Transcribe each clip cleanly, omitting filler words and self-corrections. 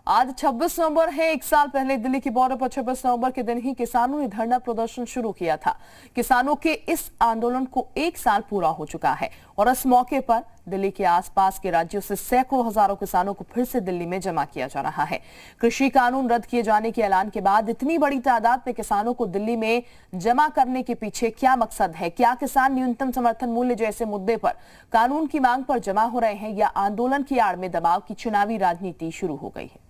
आज 26 नवंबर है। एक साल पहले दिल्ली की बॉर्डर पर 26 नवंबर के दिन ही किसानों ने धरना प्रदर्शन शुरू किया था। किसानों के इस आंदोलन को एक साल पूरा हो चुका है और इस मौके पर दिल्ली के आसपास के राज्यों से सैकड़ों हजारों किसानों को फिर से दिल्ली में जमा किया जा रहा है। कृषि कानून रद्द किए जाने के ऐलान के बाद इतनी बड़ी तादाद में किसानों को दिल्ली में जमा करने के पीछे क्या मकसद है? क्या किसान न्यूनतम समर्थन मूल्य जैसे मुद्दे पर कानून की मांग पर जमा हो रहे हैं या आंदोलन की आड़ में दबाव की चुनावी राजनीति शुरू हो गई है?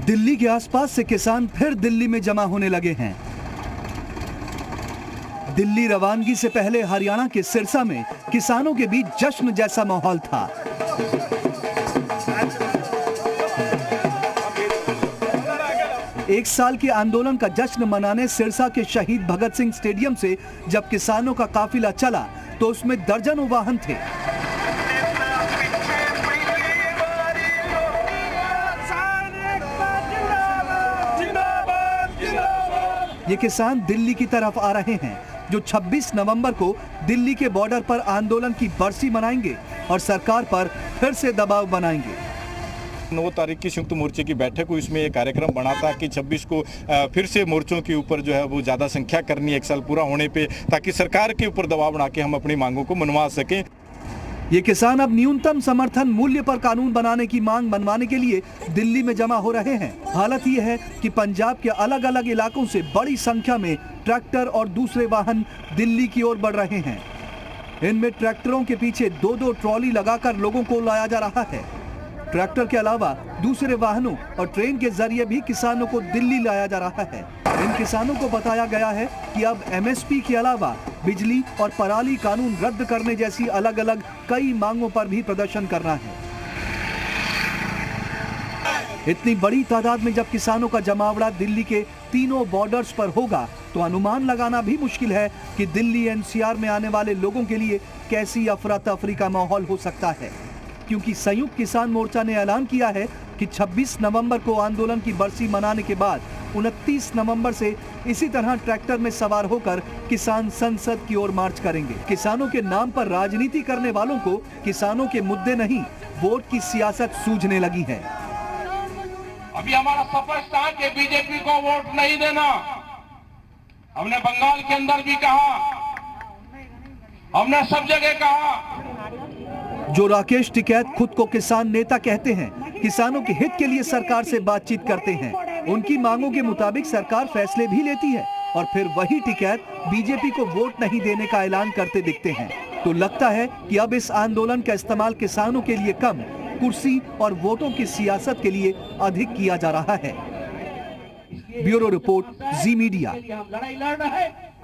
दिल्ली के आसपास से किसान फिर दिल्ली में जमा होने लगे हैं। दिल्ली रवानगी से पहले हरियाणा के सिरसा में किसानों के बीच जश्न जैसा माहौल था। एक साल के आंदोलन का जश्न मनाने सिरसा के शहीद भगत सिंह स्टेडियम से जब किसानों का काफिला चला तो उसमें दर्जनों वाहन थे। ये किसान दिल्ली की तरफ आ रहे हैं जो 26 नवंबर को दिल्ली के बॉर्डर पर आंदोलन की बरसी मनाएंगे और सरकार पर फिर से दबाव बनाएंगे। 9 तारीख की संयुक्त मोर्चे की बैठक हुई, इसमें ये कार्यक्रम बना था कि 26 को फिर से मोर्चों के ऊपर जो है वो ज़्यादा संख्या करनी है एक साल पूरा होने पे, ताकि सरकार के ऊपर दबाव बना के हम अपनी मांगों को मनवा सकें। ये किसान अब न्यूनतम समर्थन मूल्य पर कानून बनाने की मांग मनवाने के लिए दिल्ली में जमा हो रहे हैं। हालत ये है कि पंजाब के अलग अलग इलाकों से बड़ी संख्या में ट्रैक्टर और दूसरे वाहन दिल्ली की ओर बढ़ रहे हैं। इनमें ट्रैक्टरों के पीछे 2-2 ट्रॉली लगाकर लोगों को लाया जा रहा है। ट्रैक्टर के अलावा दूसरे वाहनों और ट्रेन के जरिए भी किसानों को दिल्ली लाया जा रहा है। इन किसानों को बताया गया है कि अब एमएसपी के अलावा बिजली और पराली कानून रद्द करने जैसी अलग अलग कई मांगों पर भी प्रदर्शन करना है। इतनी बड़ी तादाद में जब किसानों का जमावड़ा दिल्ली के तीनों बॉर्डर्स पर होगा तो अनुमान लगाना भी मुश्किल है कि दिल्ली एनसीआर में आने वाले लोगों के लिए कैसी अफरा तफरी का माहौल हो सकता है, क्योंकि संयुक्त किसान मोर्चा ने ऐलान किया है कि 26 नवंबर को आंदोलन की बरसी मनाने के बाद 29 नवंबर से इसी तरह ट्रैक्टर में सवार होकर किसान संसद की ओर मार्च करेंगे। किसानों के नाम पर राजनीति करने वालों को किसानों के मुद्दे नहीं, वोट की सियासत सूझने लगी है। अभी हमारा स्पष्ट था कि बीजेपी को वोट नहीं देना। हमने बंगाल के अंदर भी कहा, हमने सब जगह कहा। जो राकेश टिकैत खुद को किसान नेता कहते हैं, किसानों के हित के लिए सरकार से बातचीत करते हैं। उनकी मांगों के मुताबिक सरकार फैसले भी लेती है और फिर वही टिकैत बीजेपी को वोट नहीं देने का ऐलान करते दिखते हैं। तो लगता है कि अब इस आंदोलन का इस्तेमाल किसानों के लिए कम, कुर्सी और वोटों की सियासत के लिए अधिक किया जा रहा है। ब्यूरो रिपोर्ट, जी मीडिया।